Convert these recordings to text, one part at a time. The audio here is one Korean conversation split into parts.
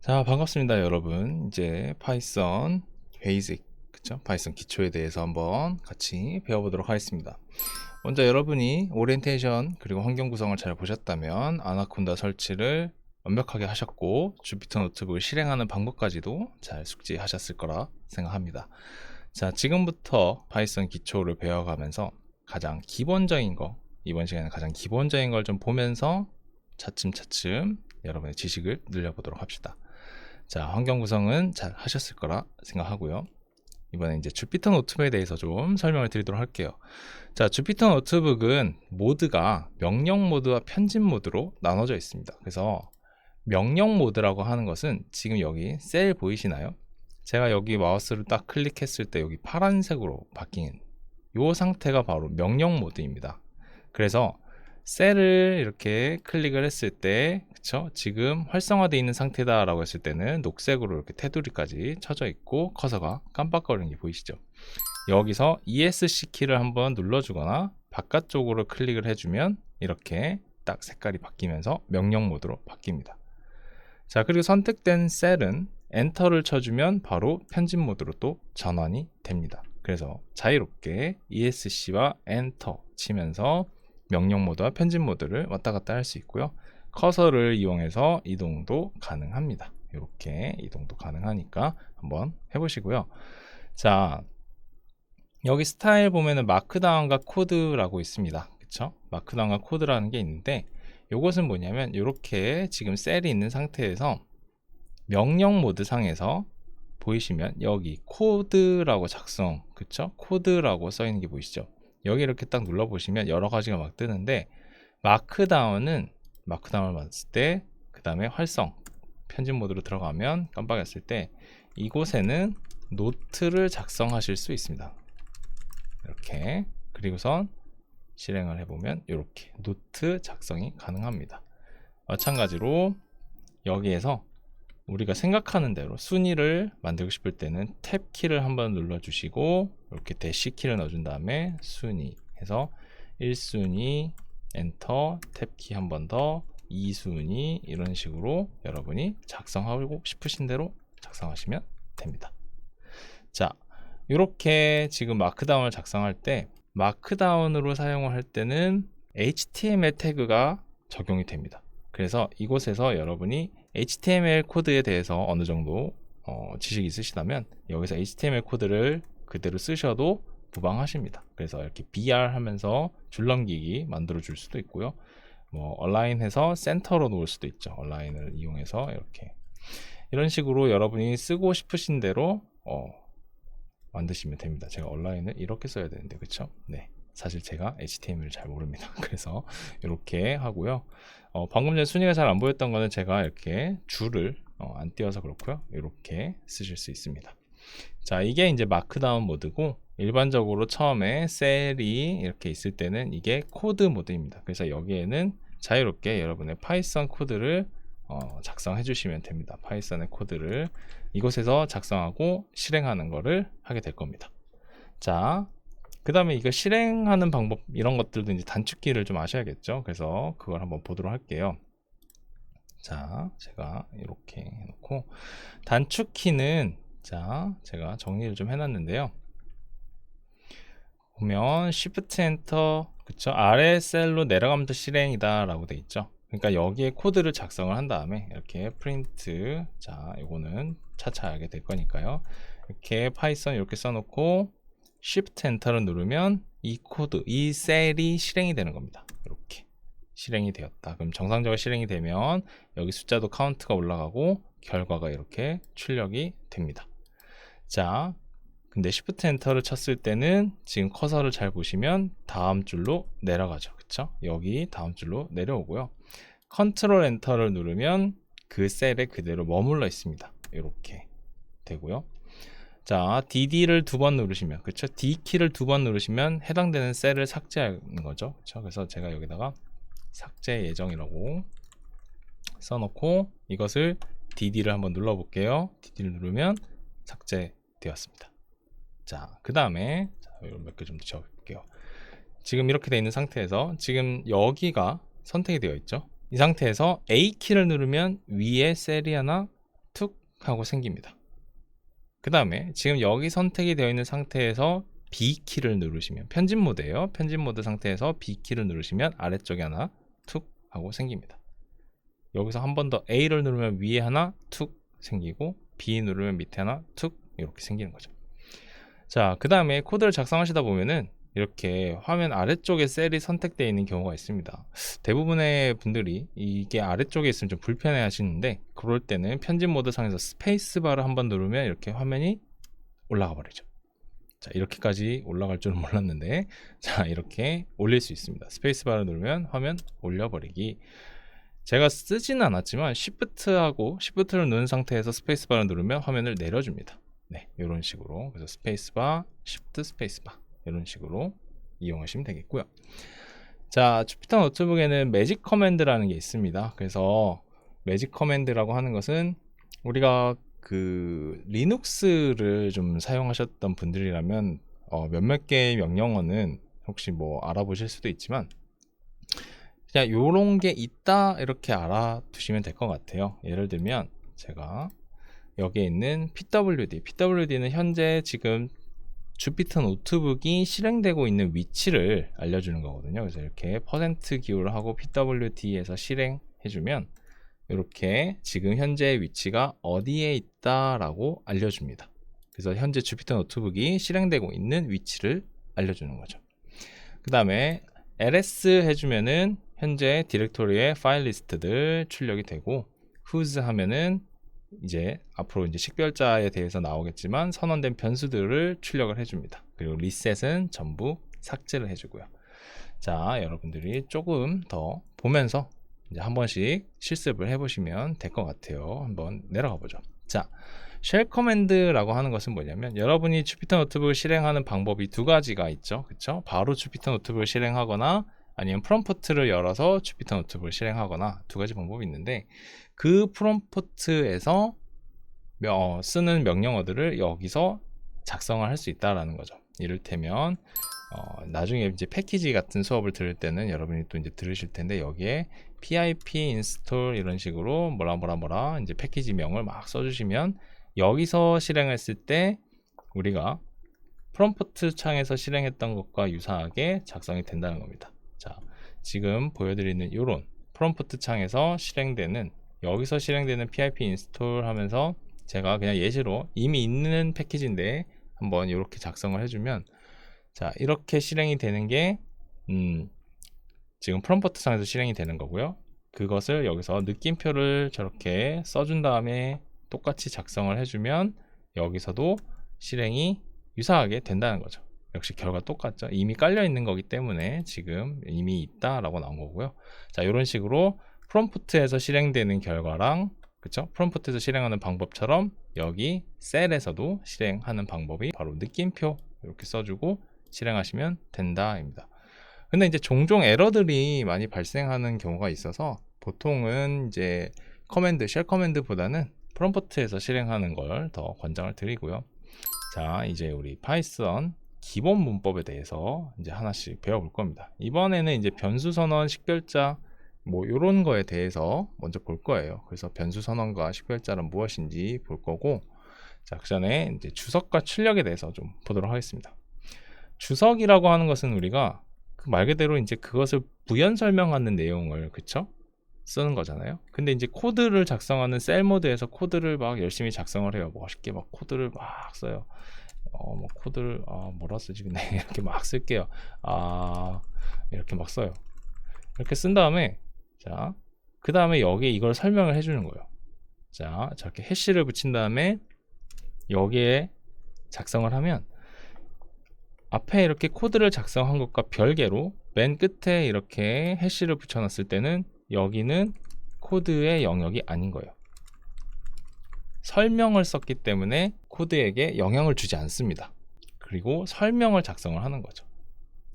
자, 반갑습니다, 여러분. 이제 파이썬 베이직, 그쵸? 파이썬 기초에 대해서 한번 같이 배워보도록 하겠습니다. 먼저 여러분이 오리엔테이션 그리고 환경 구성을 잘 보셨다면 아나콘다 설치를 완벽하게 하셨고 주피터 노트북을 실행하는 방법까지도 잘 숙지하셨을 거라 생각합니다. 자, 지금부터 파이썬 기초를 배워가면서 가장 기본적인 거, 이번 시간에 가장 기본적인 걸 좀 보면서 차츰차츰 여러분의 지식을 늘려보도록 합시다. 자, 환경 구성은 잘 하셨을 거라 생각하고요. 이번에 이제 주피터 노트북에 대해서 좀 설명을 드리도록 할게요. 자, 주피터 노트북은 모드가 명령 모드와 편집 모드로 나눠져 있습니다. 그래서 명령 모드라고 하는 것은 지금 여기 셀 보이시나요? 제가 여기 마우스를 딱 클릭했을 때 여기 파란색으로 바뀐 이 상태가 바로 명령 모드입니다. 그래서 셀을 이렇게 클릭을 했을 때, 그쵸? 지금 활성화되어 있는 상태다 라고 했을 때는 녹색으로 이렇게 테두리까지 쳐져 있고 커서가 깜빡거리는 게 보이시죠? 여기서 ESC 키를 한번 눌러주거나 바깥쪽으로 클릭을 해주면 이렇게 딱 색깔이 바뀌면서 명령 모드로 바뀝니다. 자, 그리고 선택된 셀은 엔터를 쳐주면 바로 편집 모드로 또 전환이 됩니다. 그래서 자유롭게 ESC와 엔터 치면서 명령 모드와 편집 모드를 왔다 갔다 할 수 있고요. 커서를 이용해서 이동도 가능합니다. 이렇게 이동도 가능하니까 한번 해보시고요. 자, 여기 스타일 보면은 마크다운과 코드라고 있습니다. 그쵸? 마크다운과 코드라는 게 있는데 이것은 뭐냐면 이렇게 지금 셀이 있는 상태에서 명령 모드 상에서 보이시면 여기 코드라고 작성, 그쵸? 코드라고 써 있는 게 보이시죠? 여기 이렇게 딱 눌러 보시면 여러 가지가 막 뜨는데 마크다운을 봤을 때 그 다음에 활성 편집 모드로 들어가면 깜빡했을 때 이곳에는 노트를 작성하실 수 있습니다. 이렇게 그리고선 실행을 해보면 이렇게 노트 작성이 가능합니다. 마찬가지로 여기에서 우리가 생각하는 대로 순위를 만들고 싶을 때는 탭 키를 한번 눌러주시고 이렇게 대시 키를 넣어준 다음에 순위 해서 1순위 엔터 탭 키 한 번 더 2순위 이런 식으로 여러분이 작성하고 싶으신 대로 작성하시면 됩니다. 자, 이렇게 지금 마크다운을 작성할 때 마크다운으로 사용을 할 때는 HTML 태그가 적용이 됩니다. 그래서 이곳에서 여러분이 HTML 코드에 대해서 어느 정도 지식이 있으시다면 여기서 HTML 코드를 그대로 쓰셔도 무방하십니다. 그래서 이렇게 BR 하면서 줄넘기기 만들어 줄 수도 있고요. 뭐 얼라인해서 센터로 놓을 수도 있죠. 얼라인을 이용해서 이렇게 이런 식으로 여러분이 쓰고 싶으신 대로 만드시면 됩니다. 제가 얼라인을 이렇게 써야 되는데 그쵸? 네, 사실 제가 HTML을 잘 모릅니다. 그래서 이렇게 하고요. 방금 전에 순위가 잘 안 보였던 거는 제가 이렇게 줄을 안 띄워서 그렇고요. 이렇게 쓰실 수 있습니다. 자, 이게 이제 마크다운 모드고 일반적으로 처음에 셀이 이렇게 있을 때는 이게 코드 모드입니다. 그래서 여기에는 자유롭게 여러분의 파이썬 코드를 작성해 주시면 됩니다. 파이썬의 코드를 이곳에서 작성하고 실행하는 거를 하게 될 겁니다. 자, 그 다음에 이거 실행하는 방법 이런 것들도 이제 단축키를 좀 아셔야겠죠. 그래서 그걸 한번 보도록 할게요. 자, 제가 이렇게 해놓고 단축키는 자, 제가 정리를 좀 해놨는데요. 보면 Shift Enter 그쵸? 아래 셀로 내려가면서 실행이다 라고 돼 있죠. 그러니까 여기에 코드를 작성을 한 다음에 이렇게 프린트 자, 이거는 차차 하게 될 거니까요. 이렇게 파이썬 이렇게 써놓고 Shift Enter를 누르면 이 코드, 이 셀이 실행이 되는 겁니다. 이렇게 실행이 되었다. 그럼 정상적으로 실행이 되면 여기 숫자도 카운트가 올라가고 결과가 이렇게 출력이 됩니다. 자, 근데 Shift Enter를 쳤을 때는 지금 커서를 잘 보시면 다음 줄로 내려가죠. 그쵸? 여기 다음 줄로 내려오고요. Ctrl Enter를 누르면 그 셀에 그대로 머물러 있습니다. 이렇게 되고요. 자, DD를 두 번 누르시면, 그쵸? D키를 두 번 누르시면 해당되는 셀을 삭제하는 거죠. 그쵸? 그래서 제가 여기다가 삭제 예정이라고 써놓고 이것을 DD를 한번 눌러볼게요. DD를 누르면 삭제되었습니다. 자, 그 다음에 몇 개 좀 더 적을게요. 지금 이렇게 되어 있는 상태에서 지금 여기가 선택이 되어 있죠. 이 상태에서 A키를 누르면 위에 셀이 하나 하고 생깁니다. 그 다음에 지금 여기 선택이 되어 있는 상태에서 B키를 누르시면, 편집 모드예요. 편집 모드 상태에서 B키를 누르시면 아래쪽에 하나 툭 하고 생깁니다. 여기서 한 번 더 A를 누르면 위에 하나 툭 생기고, B 누르면 밑에 하나 툭 이렇게 생기는 거죠. 자, 그 다음에 코드를 작성하시다 보면은 이렇게 화면 아래쪽에 셀이 선택되어 있는 경우가 있습니다. 대부분의 분들이 이게 아래쪽에 있으면 좀 불편해 하시는데, 그럴 때는 편집 모드 상에서 스페이스바를 한번 누르면 이렇게 화면이 올라가 버리죠. 자, 이렇게까지 올라갈 줄은 몰랐는데, 자, 이렇게 올릴 수 있습니다. 스페이스바를 누르면 화면 올려버리기. 제가 쓰지는 않았지만 Shift를 누른 상태에서 스페이스바를 누르면 화면을 내려줍니다. 네, 이런 식으로. 그래서 스페이스바, Shift, 스페이스바 이런 식으로 이용하시면 되겠고요. 자, 주피터 노트북에는 매직 커맨드라는 게 있습니다. 그래서 매직 커맨드라고 하는 것은, 우리가 그 리눅스를 좀 사용하셨던 분들이라면 몇몇 개의 명령어는 혹시 뭐 알아보실 수도 있지만, 그냥 요런 게 있다 이렇게 알아두시면 될 것 같아요. 예를 들면 제가 여기에 있는 PWD는 현재 지금 주피터 노트북이 실행되고 있는 위치를 알려주는 거거든요. 그래서 이렇게 퍼센트 기호를 하고 PWD에서 실행해주면 이렇게 지금 현재 위치가 어디에 있다라고 알려줍니다. 그래서 현재 주피터 노트북이 실행되고 있는 위치를 알려주는 거죠. 그 다음에 ls 해주면은 현재 디렉토리의 파일 리스트들 출력이 되고, whos 하면은 이제 앞으로 이제 식별자에 대해서 나오겠지만 선언된 변수들을 출력을 해줍니다. 그리고 reset은 전부 삭제를 해주고요. 자, 여러분들이 조금 더 보면서 이제 한 번씩 실습을 해보시면 될 것 같아요. 한번 내려가 보죠. 자, 쉘 커맨드라고 하는 것은 뭐냐면, 여러분이 주피터 노트북을 실행하는 방법이 두 가지가 있죠. 그쵸? 바로 주피터 노트북을 실행하거나 아니면 프롬프트를 열어서 주피터 노트북을 실행하거나, 두 가지 방법이 있는데, 그 프롬프트에서 쓰는 명령어들을 여기서 작성을 할 수 있다라는 거죠. 이를테면 나중에 이제 패키지 같은 수업을 들을 때는 여러분이 또 이제 들으실 텐데, 여기에 pip install 이런 식으로 뭐라 이제 패키지 명을 막 써주시면, 여기서 실행했을 때 우리가 프롬프트 창에서 실행했던 것과 유사하게 작성이 된다는 겁니다. 자, 지금 보여드리는 이런 프롬프트 창에서 실행되는, 여기서 실행되는 pip install 하면서 제가 그냥 예시로 이미 있는 패키지인데 한번 이렇게 작성을 해주면, 자, 이렇게 실행이 되는 게 지금 프롬프트 상에서 실행이 되는 거고요. 그것을 여기서 느낌표를 저렇게 써준 다음에 똑같이 작성을 해주면 여기서도 실행이 유사하게 된다는 거죠. 역시 결과 똑같죠. 이미 깔려 있는 거기 때문에 지금 이미 있다라고 나온 거고요. 자, 이런 식으로 프롬프트에서 실행되는 결과랑, 그쵸? 프롬프트에서 실행하는 방법처럼 여기 셀에서도 실행하는 방법이 바로 느낌표 이렇게 써주고 실행하시면 된다입니다. 근데 이제 종종 에러들이 많이 발생하는 경우가 있어서, 보통은 이제 쉘 커맨드보다는 프롬프트에서 실행하는 걸 더 권장을 드리고요. 자, 이제 우리 파이썬 기본 문법에 대해서 이제 하나씩 배워볼 겁니다. 이번에는 이제 변수 선언, 식별자 뭐 이런 거에 대해서 먼저 볼 거예요. 그래서 변수 선언과 식별자는 무엇인지 볼 거고, 자, 그 전에 이제 주석과 출력에 대해서 좀 보도록 하겠습니다. 주석이라고 하는 것은 우리가 그 말 그대로 이제 그것을 부연 설명하는 내용을, 그쵸? 쓰는 거잖아요. 근데 이제 코드를 작성하는 셀 모드에서 코드를 막 열심히 작성을 해요. 멋있게 막 코드를 막 써요. 뭐 코드를 뭐라 쓰지? 근데 이렇게 막 쓸게요. 이렇게 막 써요. 이렇게 쓴 다음에, 자, 그 다음에 여기에 이걸 설명을 해주는 거예요. 자, 저렇게 해시를 붙인 다음에 여기에 작성을 하면, 앞에 이렇게 코드를 작성한 것과 별개로 맨 끝에 이렇게 해시를 붙여놨을 때는 여기는 코드의 영역이 아닌 거예요. 설명을 썼기 때문에 코드에게 영향을 주지 않습니다. 그리고 설명을 작성을 하는 거죠.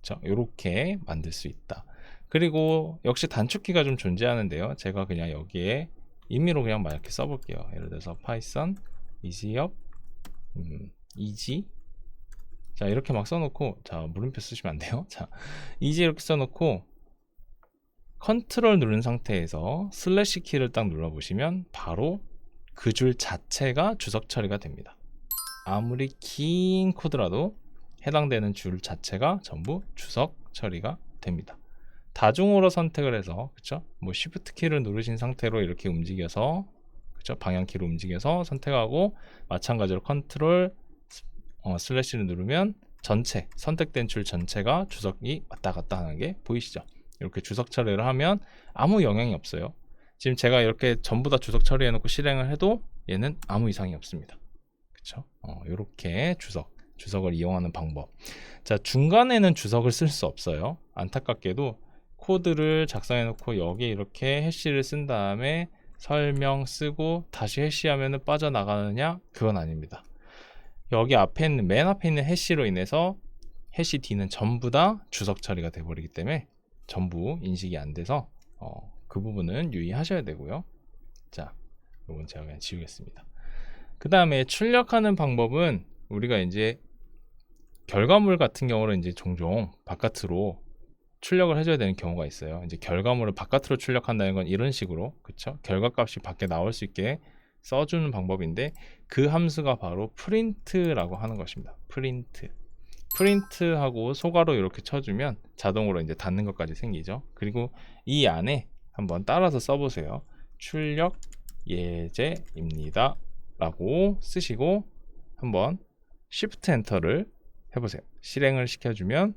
그렇죠? 이렇게 만들 수 있다. 그리고 역시 단축키가 좀 존재하는데요. 제가 그냥 여기에 임의로 그냥 막 이렇게 써볼게요. 예를 들어서 파이썬 easyup easy, 자, 이렇게 막 써놓고, 자, 물음표 쓰시면 안 돼요. 자, easy 이렇게 써놓고 컨트롤 누른 상태에서 슬래시 키를 딱 눌러보시면 바로 그 줄 자체가 주석 처리가 됩니다. 아무리 긴 코드라도 해당되는 줄 자체가 전부 주석 처리가 됩니다. 다중으로 선택을 해서, 그쵸? 뭐 Shift 키를 누르신 상태로 이렇게 움직여서, 그쵸? 방향키로 움직여서 선택하고, 마찬가지로 컨트롤 슬래시를 누르면 전체 선택된 줄 전체가 주석이 왔다 갔다 하는 게 보이시죠? 이렇게 주석 처리를 하면 아무 영향이 없어요. 지금 제가 이렇게 전부 다 주석 처리해 놓고 실행을 해도 얘는 아무 이상이 없습니다. 그쵸? 이렇게 주석을 이용하는 방법. 자, 중간에는 주석을 쓸 수 없어요. 안타깝게도 코드를 작성해 놓고 여기 이렇게 해시를 쓴 다음에 설명 쓰고 다시 해시하면 빠져나가느냐? 그건 아닙니다. 여기 앞에 있는 맨 앞에 있는 해시로 인해서 해시 뒤는 전부 다 주석 처리가 돼 버리기 때문에 전부 인식이 안 돼서 그 부분은 유의하셔야 되고요. 자, 이건 제가 그냥 지우겠습니다. 그 다음에 출력하는 방법은 우리가 이제 결과물 같은 경우는 이제 종종 바깥으로 출력을 해줘야 되는 경우가 있어요. 이제 결과물을 바깥으로 출력한다는 건 이런 식으로, 그쵸? 결과값이 밖에 나올 수 있게 써주는 방법인데 그 함수가 바로 프린트라고 하는 것입니다. 프린트하고 소괄호 이렇게 쳐주면 자동으로 이제 닫는 것까지 생기죠. 그리고 이 안에 한번 따라서 써보세요. 출력 예제입니다 라고 쓰시고 한번 Shift 엔터를 해보세요. 실행을 시켜주면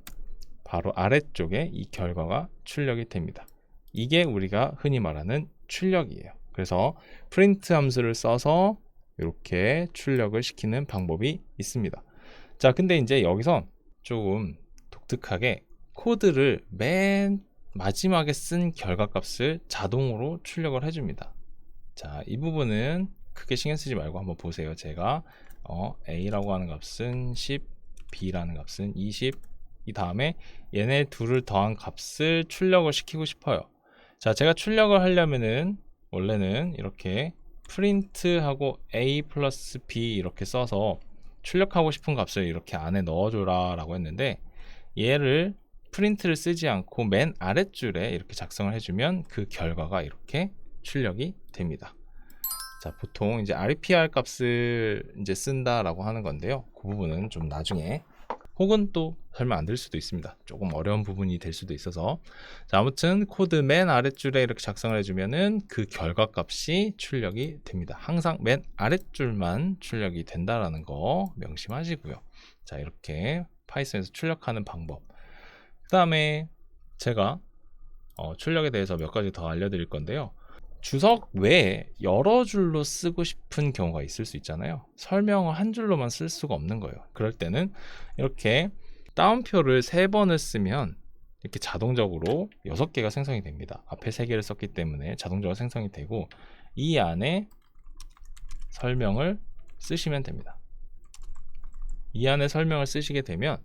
바로 아래쪽에 이 결과가 출력이 됩니다. 이게 우리가 흔히 말하는 출력이에요. 그래서 프린트 함수를 써서 이렇게 출력을 시키는 방법이 있습니다. 자, 근데 이제 여기서 조금 독특하게 코드를 맨 마지막에 쓴 결과값을 자동으로 출력을 해줍니다. 자, 이 부분은 크게 신경 쓰지 말고 한번 보세요. 제가 A라고 하는 값은 10, B라는 값은 20, 이 다음에 얘네 둘을 더한 값을 출력을 시키고 싶어요. 자, 제가 출력을 하려면은 원래는 이렇게 프린트하고 A 플러스 B 이렇게 써서 출력하고 싶은 값을 이렇게 안에 넣어줘라 라고 했는데 얘를 프린트를 쓰지 않고 맨 아랫줄에 이렇게 작성을 해주면 그 결과가 이렇게 출력이 됩니다. 자, 보통 이제 RPR 값을 이제 쓴다라고 하는 건데요. 그 부분은 좀 나중에 혹은 또 설명 안 될 수도 있습니다. 조금 어려운 부분이 될 수도 있어서. 자, 아무튼 코드 맨 아랫줄에 이렇게 작성을 해주면은 그 결과값이 출력이 됩니다. 항상 맨 아랫줄만 출력이 된다라는 거 명심하시고요. 자, 이렇게 파이썬에서 출력하는 방법. 그 다음에 제가 출력에 대해서 몇 가지 더 알려드릴 건데요. 주석 외에 여러 줄로 쓰고 싶은 경우가 있을 수 있잖아요. 설명을 한 줄로만 쓸 수가 없는 거예요. 그럴 때는 이렇게 따옴표를 3번을 쓰면 이렇게 자동적으로 6개가 생성이 됩니다. 앞에 3개를 썼기 때문에 자동적으로 생성이 되고 이 안에 설명을 쓰시면 됩니다. 이 안에 설명을 쓰시게 되면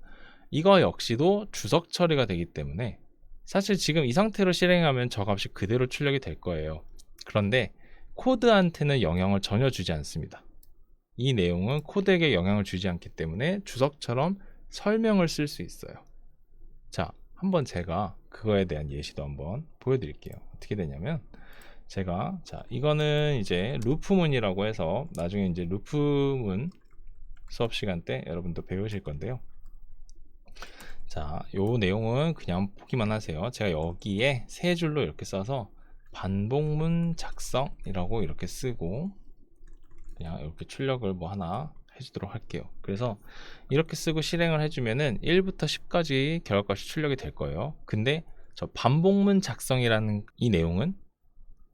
이거 역시도 주석 처리가 되기 때문에 사실 지금 이 상태로 실행하면 저 값이 그대로 출력이 될 거예요. 그런데 코드한테는 영향을 전혀 주지 않습니다. 이 내용은 코드에게 영향을 주지 않기 때문에 주석처럼 설명을 쓸 수 있어요. 자, 한번 제가 그거에 대한 예시도 한번 보여드릴게요. 어떻게 되냐면 제가 이거는 이제 루프문이라고 해서 나중에 이제 루프문 수업 시간 때 여러분도 배우실 건데요. 자, 요 내용은 그냥 보기만 하세요. 제가 여기에 3줄로 이렇게 써서 반복문 작성이라고 이렇게 쓰고 그냥 이렇게 출력을 뭐 하나 해주도록 할게요. 그래서 이렇게 쓰고 실행을 해주면은 1부터 10까지 결과값이 출력이 될 거예요. 근데 저 반복문 작성이라는 이 내용은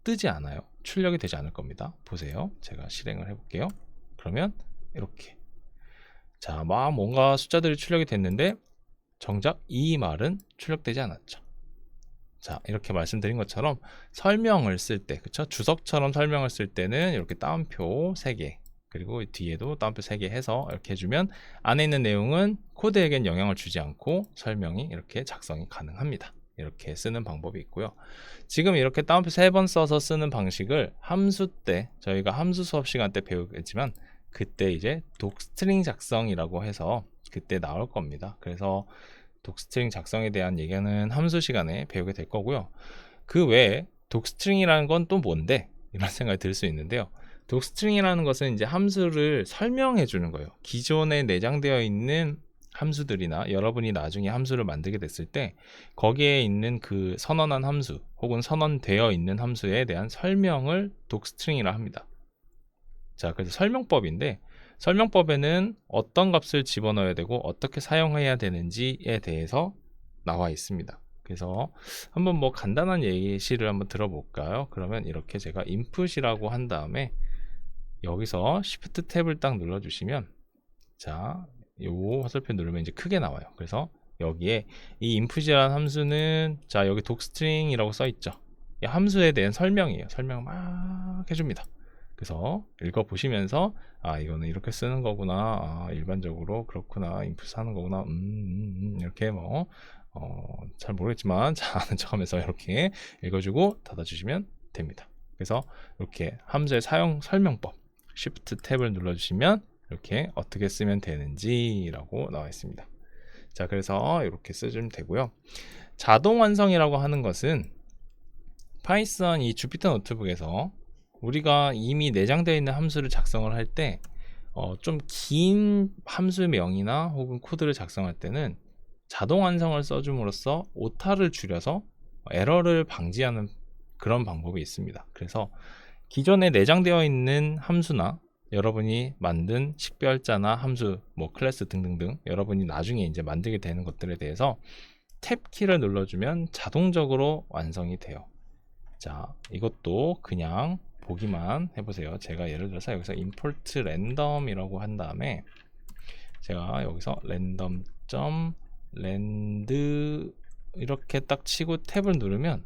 뜨지 않아요. 출력이 되지 않을 겁니다. 보세요. 제가 실행을 해볼게요. 그러면 이렇게 자, 막 뭔가 숫자들이 출력이 됐는데 정작 이 말은 출력되지 않았죠. 자, 이렇게 말씀드린 것처럼 설명을 쓸 때, 그쵸? 주석처럼 설명을 쓸 때는 이렇게 따옴표 3개, 그리고 뒤에도 따옴표 3개 해서 이렇게 해주면 안에 있는 내용은 코드에겐 영향을 주지 않고 설명이 이렇게 작성이 가능합니다. 이렇게 쓰는 방법이 있고요. 지금 이렇게 따옴표 3번 써서 쓰는 방식을 함수 때, 저희가 함수 수업 시간 때 배우겠지만 그때 이제 독스트링 작성이라고 해서 그때 나올 겁니다. 그래서 독스트링 작성에 대한 얘기는 함수 시간에 배우게 될 거고요. 그 외에 독스트링이라는 건 또 뭔데? 이런 생각이 들 수 있는데요. docstring이라는 것은 이제 함수를 설명해 주는 거예요. 기존에 내장되어 있는 함수들이나 여러분이 나중에 함수를 만들게 됐을 때 거기에 있는 그 선언한 함수 혹은 선언되어 있는 함수에 대한 설명을 docstring이라 합니다. 자, 그래서 설명법인데 설명법에는 어떤 값을 집어넣어야 되고 어떻게 사용해야 되는지에 대해서 나와 있습니다. 그래서 한번 뭐 간단한 예시를 한번 들어볼까요? 그러면 이렇게 제가 input이라고 한 다음에 여기서 Shift 탭을 딱 눌러주시면 자, 요 화살표 누르면 이제 크게 나와요. 그래서 여기에 이 input이라는 함수는 자, 여기 docstring이라고 써 있죠. 이 함수에 대한 설명이에요. 설명 막 해줍니다. 그래서 읽어보시면서 아, 이거는 이렇게 쓰는 거구나. 아, 일반적으로 그렇구나. input 하는 거구나. 이렇게 뭐 잘 모르겠지만 잘 아는 척하면서 이렇게 읽어주고 닫아주시면 됩니다. 그래서 이렇게 함수의 사용 설명법 Shift 탭을 눌러주시면 이렇게 어떻게 쓰면 되는지라고 나와 있습니다. 자, 그래서 이렇게 쓰시면 되고요. 자동 완성이라고 하는 것은 파이썬 이 주피터 노트북에서 우리가 이미 내장되어 있는 함수를 작성을 할 때 좀 긴 함수명이나 혹은 코드를 작성할 때는 자동 완성을 써줌으로써 오타를 줄여서 에러를 방지하는 그런 방법이 있습니다. 그래서 기존에 내장되어 있는 함수나 여러분이 만든 식별자나 함수, 뭐 클래스 등등등 여러분이 나중에 이제 만들게 되는 것들에 대해서 탭 키를 눌러주면 자동적으로 완성이 돼요. 자, 이것도 그냥 보기만 해보세요. 제가 예를 들어서 여기서 import random이라고 한 다음에 제가 여기서 random.rand 이렇게 딱 치고 탭을 누르면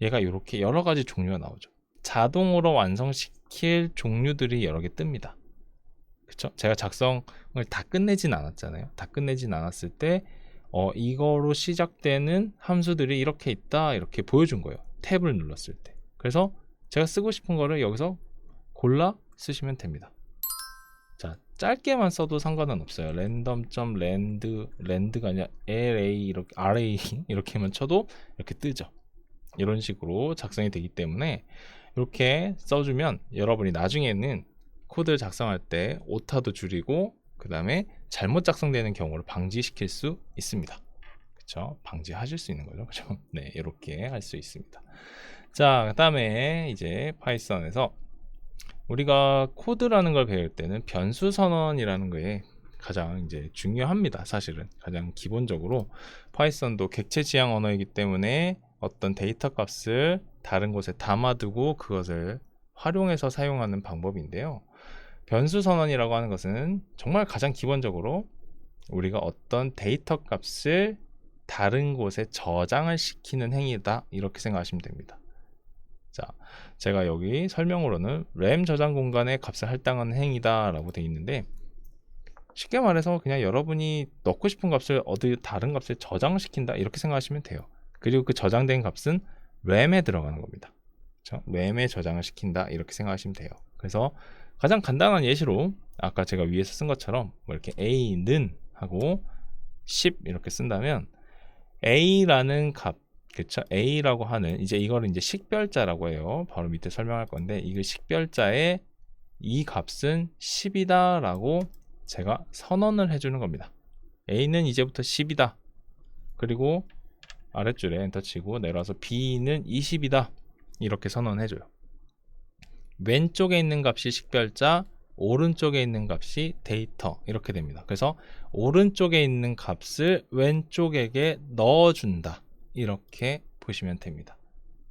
얘가 이렇게 여러 가지 종류가 나오죠. 자동으로 완성시킬 종류들이 여러 개 뜹니다. 그쵸? 제가 작성을 다 끝내진 않았잖아요. 다 끝내진 않았을 때 이거로 시작되는 함수들이 이렇게 있다 이렇게 보여준 거예요. 탭을 눌렀을 때. 그래서 제가 쓰고 싶은 거를 여기서 골라 쓰시면 됩니다. 자, 짧게만 써도 상관은 없어요. random.rand가 아니라 array 이렇게 array 이렇게만 쳐도 이렇게 뜨죠. 이런 식으로 작성이 되기 때문에 이렇게 써주면 여러분이 나중에는 코드를 작성할 때 오타도 줄이고 그 다음에 잘못 작성되는 경우를 방지시킬 수 있습니다. 그렇죠? 방지하실 수 있는 거죠. 그렇죠? 네, 이렇게 할 수 있습니다. 자, 그 다음에 이제 파이썬에서 우리가 코드라는 걸 배울 때는 변수 선언이라는 거에 가장 이제 중요합니다. 사실은 가장 기본적으로 파이썬도 객체 지향 언어이기 때문에 어떤 데이터 값을 다른 곳에 담아두고 그것을 활용해서 사용하는 방법인데요. 변수 선언이라고 하는 것은 정말 가장 기본적으로 우리가 어떤 데이터 값을 다른 곳에 저장을 시키는 행위다 이렇게 생각하시면 됩니다. 자, 제가 여기 설명으로는 램 저장 공간에 값을 할당하는 행위다 라고 되어 있는데 쉽게 말해서 그냥 여러분이 넣고 싶은 값을 어디 다른 값에 저장시킨다 이렇게 생각하시면 돼요. 그리고 그 저장된 값은 램에 들어가는 겁니다. 그렇죠? 램에 저장을 시킨다 이렇게 생각하시면 돼요. 그래서 가장 간단한 예시로 아까 제가 위에서 쓴 것처럼 뭐 이렇게 a는 하고 10 이렇게 쓴다면 a라는 값, 그쵸? a라고 하는 이제 이거를 이제 식별자라고 해요. 바로 밑에 설명할 건데 이거 식별자의 이 값은 10이다 라고 제가 선언을 해주는 겁니다. a는 이제부터 10이다. 그리고 아랫줄에 엔터 치고 내려와서 b는 20이다. 이렇게 선언해줘요. 왼쪽에 있는 값이 식별자, 오른쪽에 있는 값이 데이터 이렇게 됩니다. 그래서 오른쪽에 있는 값을 왼쪽에게 넣어준다 이렇게 보시면 됩니다.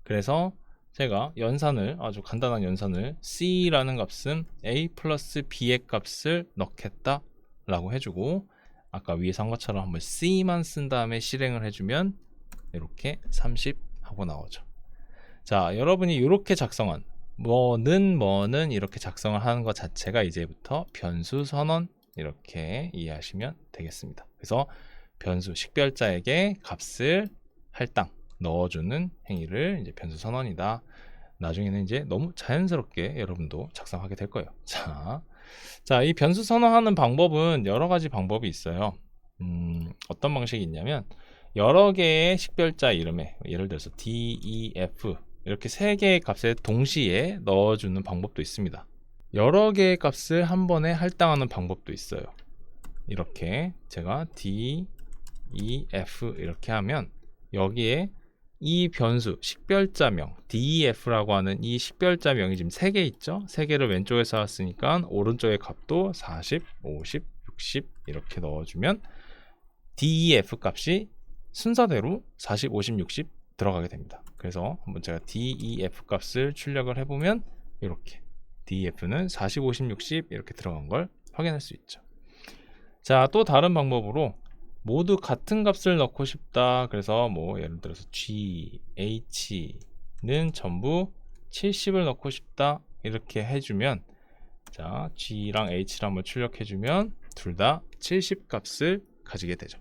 그래서 제가 연산을 아주 간단한 연산을 c라는 값은 a 플러스 b의 값을 넣겠다 라고 해주고 아까 위에서 한 것처럼 한번 c만 쓴 다음에 실행을 해주면 이렇게 30 하고 나오죠. 자, 여러분이 이렇게 작성한 뭐는 이렇게 작성을 하는 것 자체가 이제부터 변수 선언 이렇게 이해하시면 되겠습니다. 그래서 변수 식별자에게 값을 할당 넣어주는 행위를 이제 변수 선언이다. 나중에는 이제 너무 자연스럽게 여러분도 작성하게 될 거예요. 자, 이 변수 선언하는 방법은 여러 가지 방법이 있어요. 어떤 방식이 있냐면 여러 개의 식별자 이름에 예를 들어서 def 이렇게 3개의 값을 동시에 넣어주는 방법도 있습니다. 여러 개의 값을 한 번에 할당하는 방법도 있어요. 이렇게 제가 D, E, F 이렇게 하면 여기에 이 변수 식별자명 DEF라고 하는 이 식별자명이 지금 3개 있죠. 3개를 왼쪽에 쌓았으니까 오른쪽의 값도 40, 50, 60 이렇게 넣어주면 DEF 값이 순서대로 40, 50, 60 들어가게 됩니다. 그래서 한번 제가 DEF 값을 출력을 해보면 이렇게 DEF는 40, 50, 60 이렇게 들어간 걸 확인할 수 있죠. 자, 또 다른 방법으로 모두 같은 값을 넣고 싶다. 그래서 뭐 예를 들어서 G, H는 전부 70을 넣고 싶다. 이렇게 해주면 자, G랑 H를 한번 출력해주면 둘 다 70 값을 가지게 되죠.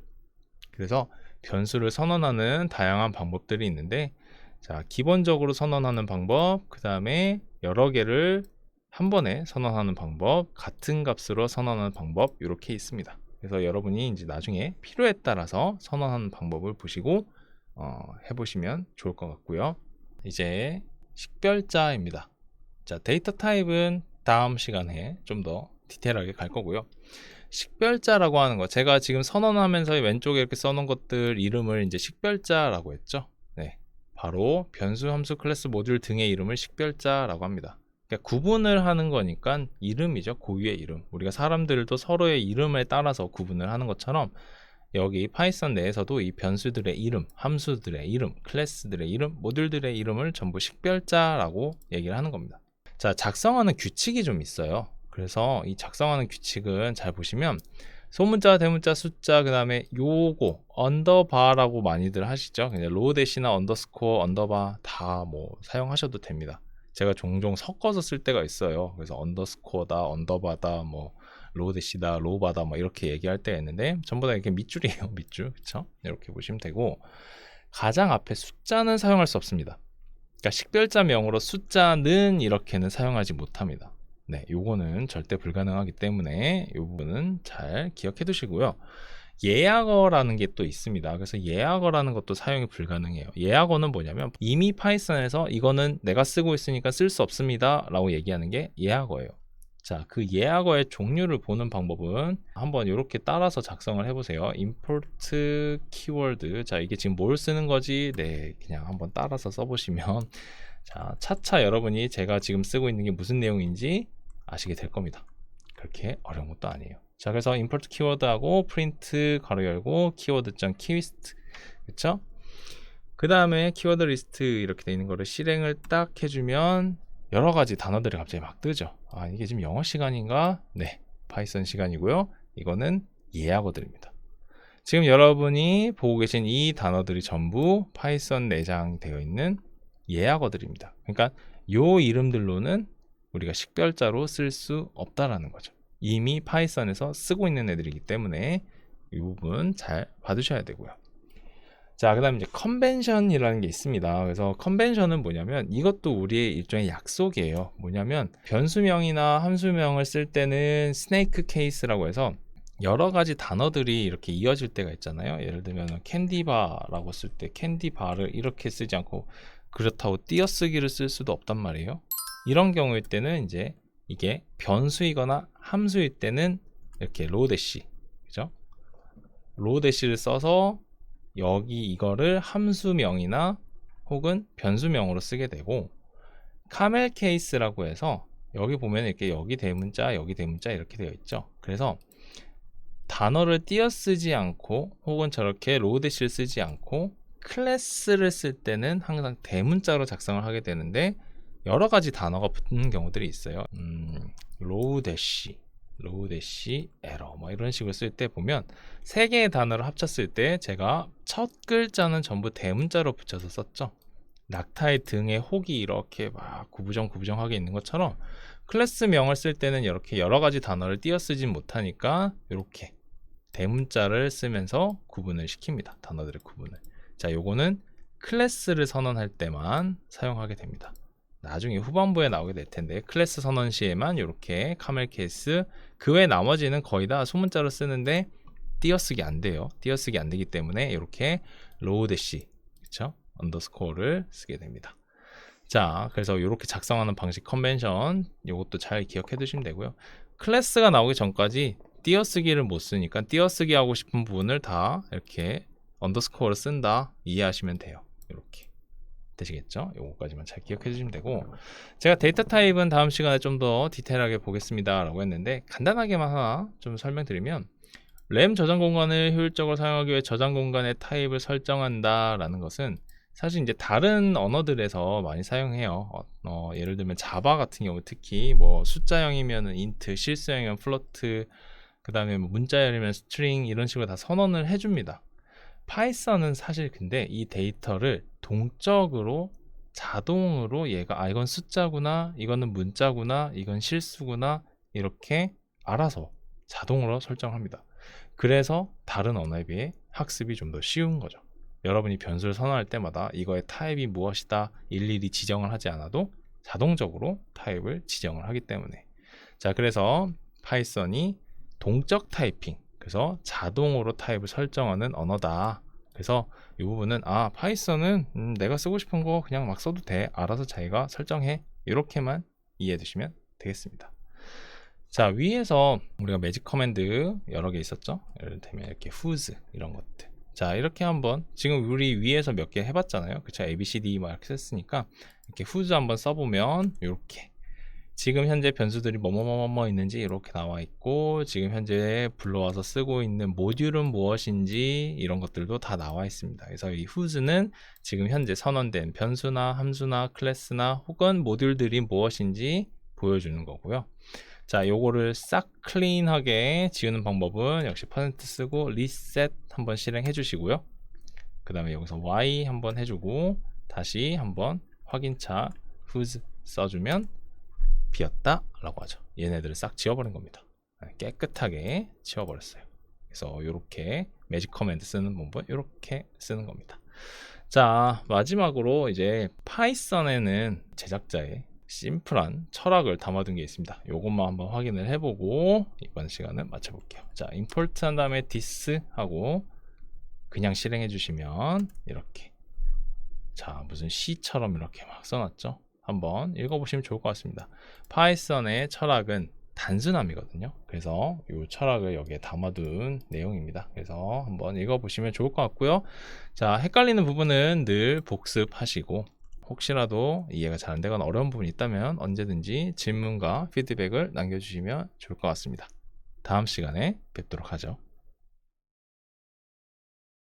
그래서 변수를 선언하는 다양한 방법들이 있는데 자, 기본적으로 선언하는 방법, 그 다음에 여러 개를 한 번에 선언하는 방법, 같은 값으로 선언하는 방법 이렇게 있습니다. 그래서 여러분이 이제 나중에 필요에 따라서 선언하는 방법을 보시고 해보시면 좋을 것 같고요. 이제 식별자입니다. 자, 데이터 타입은 다음 시간에 좀 더 디테일하게 갈 거고요. 식별자라고 하는 거, 제가 지금 선언하면서 왼쪽에 이렇게 써놓은 것들 이름을 이제 식별자라고 했죠. 네, 바로 변수, 함수, 클래스, 모듈 등의 이름을 식별자라고 합니다. 그러니까 구분을 하는 거니까 이름이죠. 고유의 이름. 우리가 사람들도 서로의 이름에 따라서 구분을 하는 것처럼 여기 파이썬 내에서도 이 변수들의 이름, 함수들의 이름, 클래스들의 이름, 모듈들의 이름을 전부 식별자라고 얘기를 하는 겁니다. 자, 작성하는 규칙이 좀 있어요. 그래서 이 작성하는 규칙은 잘 보시면 소문자, 대문자, 숫자, 그 다음에 요거 언더바라고 많이들 하시죠. 그냥 로우 대시나 언더스코어, 언더바 다 뭐 사용하셔도 됩니다. 제가 종종 섞어서 쓸 때가 있어요. 그래서 언더스코어다, 언더바다, 뭐 로우 대시다, 로우바다 뭐 이렇게 얘기할 때가 있는데 전부 다 이렇게 밑줄이에요. 밑줄. 그쵸? 이렇게 보시면 되고 가장 앞에 숫자는 사용할 수 없습니다. 그러니까 식별자명으로 숫자는 이렇게는 사용하지 못합니다. 네, 요거는 절대 불가능하기 때문에 이 부분은 잘 기억해 두시고요. 예약어라는 게 또 있습니다. 그래서 예약어라는 것도 사용이 불가능해요. 예약어는 뭐냐면 이미 파이썬에서 이거는 내가 쓰고 있으니까 쓸 수 없습니다 라고 얘기하는 게 예약어예요. 자, 그 예약어의 종류를 보는 방법은 한번 이렇게 따라서 작성을 해보세요. import 키워드. 자, 이게 지금 뭘 쓰는 거지? 네, 그냥 한번 따라서 써보시면 자, 차차 여러분이 제가 지금 쓰고 있는 게 무슨 내용인지 아시게 될 겁니다. 그렇게 어려운 것도 아니에요. 자, 그래서 import 키워드하고 print 가로 열고 키워드.keylist 그쵸? 그 다음에 키워드 리스트 이렇게 돼 있는 거를 실행을 딱 해주면 여러 가지 단어들이 갑자기 막 뜨죠. 아, 이게 지금 영어 시간인가? 네, 파이썬 시간이고요. 이거는 예약어들입니다. 지금 여러분이 보고 계신 이 단어들이 전부 파이썬 내장되어 있는 예약어들입니다. 그러니까 요 이름들로는 우리가 식별자로 쓸 수 없다라는 거죠. 이미 파이썬에서 쓰고 있는 애들이기 때문에 이 부분 잘 봐두셔야 되고요. 자, 그 다음에 이제 컨벤션이라는 게 있습니다. 그래서 컨벤션은 뭐냐면 이것도 우리의 일종의 약속이에요. 뭐냐면 변수명이나 함수명을 쓸 때는 스네이크 케이스라고 해서 여러 가지 단어들이 이렇게 이어질 때가 있잖아요. 예를 들면 캔디바라고 쓸 때 캔디바를 이렇게 쓰지 않고 그렇다고 띄어쓰기를 쓸 수도 없단 말이에요. 이런 경우일 때는 이제 이게 변수이거나 함수일 때는 이렇게 로우 대시, 그죠? 로우 대시를 써서 여기 이거를 함수명이나 혹은 변수명으로 쓰게 되고 카멜 케이스라고 해서 여기 보면 이렇게 여기 대문자, 여기 대문자 이렇게 되어 있죠. 그래서 단어를 띄어쓰지 않고 혹은 저렇게 로우 대시를 쓰지 않고 클래스를 쓸 때는 항상 대문자로 작성을 하게 되는데 여러 가지 단어가 붙는 경우들이 있어요. 로우 대시, 에러 뭐 이런 식으로 쓸 때 보면 세 개의 단어를 합쳤을 때 제가 첫 글자는 전부 대문자로 붙여서 썼죠. 낙타의 등에 혹이 이렇게 막 구부정하게 있는 것처럼 클래스명을 쓸 때는 이렇게 여러 가지 단어를 띄어쓰지 못하니까 이렇게 대문자를 쓰면서 구분을 시킵니다. 단어들의 구분을. 자, 요거는 클래스를 선언할 때만 사용하게 됩니다. 나중에 후반부에 나오게 될 텐데 클래스 선언 시에만 이렇게 카멜 케이스, 그 외 나머지는 거의 다 소문자로 쓰는데 띄어쓰기 안 돼요. 띄어쓰기 안 되기 때문에 이렇게 로우 대시, 그쵸? 언더스코어를 쓰게 됩니다. 자, 그래서 이렇게 작성하는 방식 컨벤션 이것도 잘 기억해 두시면 되고요. 클래스가 나오기 전까지 띄어쓰기를 못 쓰니까 띄어쓰기 하고 싶은 부분을 다 이렇게 언더스코어를 쓴다 이해하시면 돼요. 이렇게 되시겠죠? 요거까지만 잘 기억해 주시면 되고, 제가 데이터 타입은 다음 시간에 좀 더 디테일하게 보겠습니다 라고 했는데, 간단하게만 하나 좀 설명드리면, 램 저장 공간을 효율적으로 사용하기 위해 저장 공간의 타입을 설정한다 라는 것은 사실 이제 다른 언어들에서 많이 사용해요. 예를 들면 자바 같은 경우 특히 뭐 숫자형이면 인트, 실수형이면 플로트, 그 다음에 뭐 문자열이면 스트링 이런 식으로 다 선언을 해줍니다. 파이썬은 사실 근데 이 데이터를 동적으로 자동으로 얘가 이건 숫자구나, 이거는 문자구나, 이건 실수구나 이렇게 알아서 자동으로 설정합니다. 그래서 다른 언어에 비해 학습이 좀 더 쉬운 거죠. 여러분이 변수를 선언할 때마다 이거의 타입이 무엇이다 일일이 지정을 하지 않아도 자동적으로 타입을 지정을 하기 때문에. 자, 그래서 파이썬이 동적 타이핑, 그래서 자동으로 타입을 설정하는 언어다. 그래서 이 부분은 파이썬은 내가 쓰고 싶은 거 그냥 막 써도 돼, 알아서 자기가 설정해, 이렇게만 이해해 두시면 되겠습니다. 자, 위에서 우리가 매직 커맨드 여러 개 있었죠. 예를 들면 이렇게 whose 이런 것들. 자, 이렇게 한번 지금 우리 위에서 몇 개 해봤잖아요. 그쵸? ABCD 막 이렇게 썼으니까 이렇게 whose 한번 써보면 이렇게 지금 현재 변수들이 뭐뭐뭐뭐 있는지 이렇게 나와 있고, 지금 현재 불러와서 쓰고 있는 모듈은 무엇인지 이런 것들도 다 나와 있습니다. 그래서 이 whose는 지금 현재 선언된 변수나 함수나 클래스나 혹은 모듈들이 무엇인지 보여주는 거고요. 자, 요거를 싹 클린하게 지우는 방법은 역시 퍼센트 쓰고 리셋 한번 실행해 주시고요. 그 다음에 여기서 Y 한번 해주고 다시 한번 확인차 whose 써주면 비었다 라고 하죠. 얘네들을 싹 지워버린 겁니다. 깨끗하게 지워버렸어요. 그래서 이렇게 매직 커맨드 쓰는 방법 이렇게 쓰는 겁니다. 자, 마지막으로 이제 파이썬에는 제작자의 심플한 철학을 담아둔 게 있습니다. 요것만 한번 확인을 해보고 이번 시간은 마쳐볼게요. 자, import 한 다음에 this 하고 그냥 실행해 주시면 이렇게, 자, 무슨 C처럼 이렇게 막 써놨죠. 한번 읽어보시면 좋을 것 같습니다. 파이썬의 철학은 단순함이거든요. 그래서 이 철학을 여기에 담아둔 내용입니다. 그래서 한번 읽어보시면 좋을 것 같고요. 자, 헷갈리는 부분은 늘 복습하시고, 혹시라도 이해가 잘 안 되거나 어려운 부분이 있다면 언제든지 질문과 피드백을 남겨주시면 좋을 것 같습니다. 다음 시간에 뵙도록 하죠.